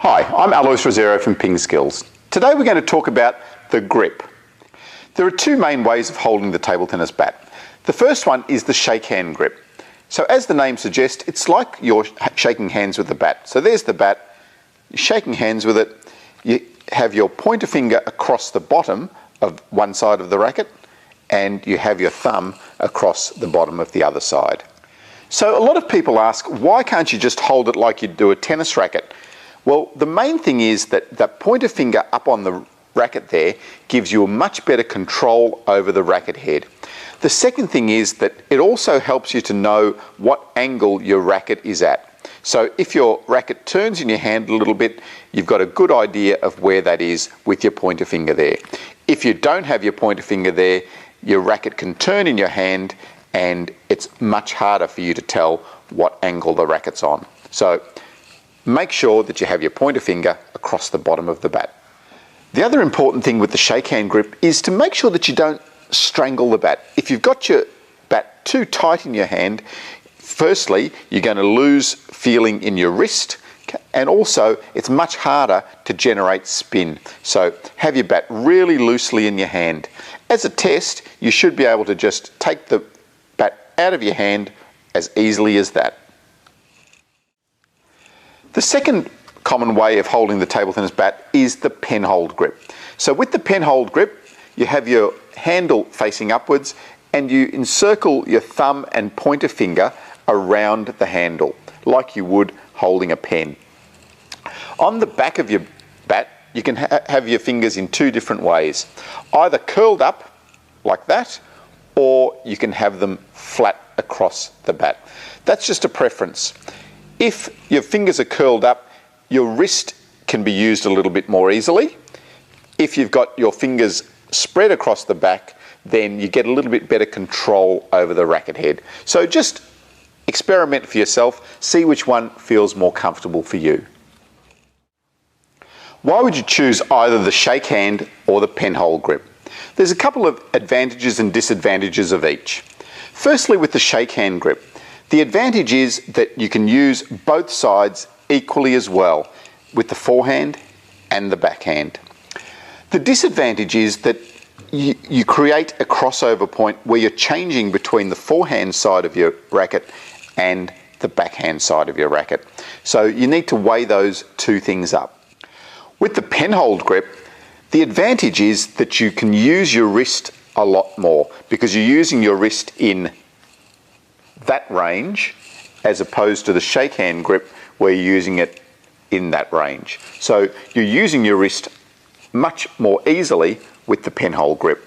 Hi, I'm Alois Rosero from Ping Skills. Today we're going to talk about the grip. There are two main ways of holding the table tennis bat. The first one is the shake hand grip. So as the name suggests, it's like you're shaking hands with the bat. So there's the bat, you're shaking hands with it, you have your pointer finger across the bottom of one side of the racket, and you have your thumb across the bottom of the other side. So a lot of people ask, why can't you just hold it like you'd do a tennis racket? Well, the main thing is that the pointer finger up on the racket there gives you a much better control over the racket head. The second thing is that it also helps you to know what angle your racket is at. So if your racket turns in your hand a little bit, you've got a good idea of where that is with your pointer finger there. If you don't have your pointer finger there, your racket can turn in your hand and it's much harder for you to tell what angle the racket's on. So make sure that you have your pointer finger across the bottom of the bat. The other important thing with the shake hand grip is to make sure that you don't strangle the bat. If you've got your bat too tight in your hand, firstly, you're going to lose feeling in your wrist, and also it's much harder to generate spin. So have your bat really loosely in your hand. As a test, you should be able to just take the bat out of your hand as easily as that. The second common way of holding the table tennis bat is the penhold grip. So with the penhold grip, you have your handle facing upwards and you encircle your thumb and pointer finger around the handle, like you would holding a pen. On the back of your bat, you can have your fingers in two different ways. Either curled up like that, or you can have them flat across the bat. That's just a preference. If your fingers are curled up, your wrist can be used a little bit more easily. If you've got your fingers spread across the back, then you get a little bit better control over the racket head. So just experiment for yourself, see which one feels more comfortable for you. Why would you choose either the shake hand or the penhold grip? There's a couple of advantages and disadvantages of each. Firstly, with the shake hand grip, the advantage is that you can use both sides equally as well, with the forehand and the backhand. The disadvantage is that you create a crossover point where you're changing between the forehand side of your racket and the backhand side of your racket. So you need to weigh those two things up. With the penhold grip, the advantage is that you can use your wrist a lot more because you're using your wrist in that range as opposed to the shake hand grip where you're using it in that range. So you're using your wrist much more easily with the penhold grip.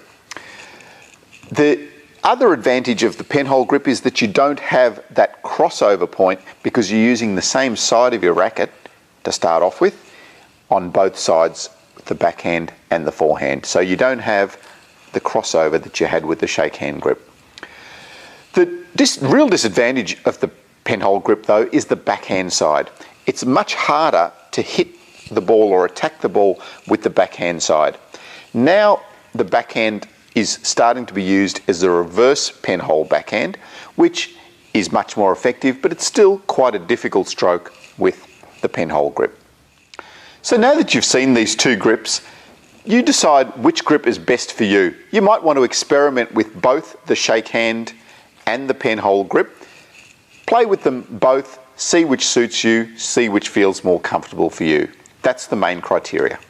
The other advantage of the penhold grip is that you don't have that crossover point because you're using the same side of your racket to start off with on both sides, the backhand and the forehand. So you don't have the crossover that you had with the shake hand grip. The real disadvantage of the penhold grip though is the backhand side. It's much harder to hit the ball or attack the ball with the backhand side. Now the backhand is starting to be used as a reverse penhold backhand, which is much more effective, but it's still quite a difficult stroke with the penhold grip. So now that you've seen these two grips, you decide which grip is best for you. You might want to experiment with both the shake hand and the penhold grip. Play with them both, see which suits you, see which feels more comfortable for you. That's the main criteria.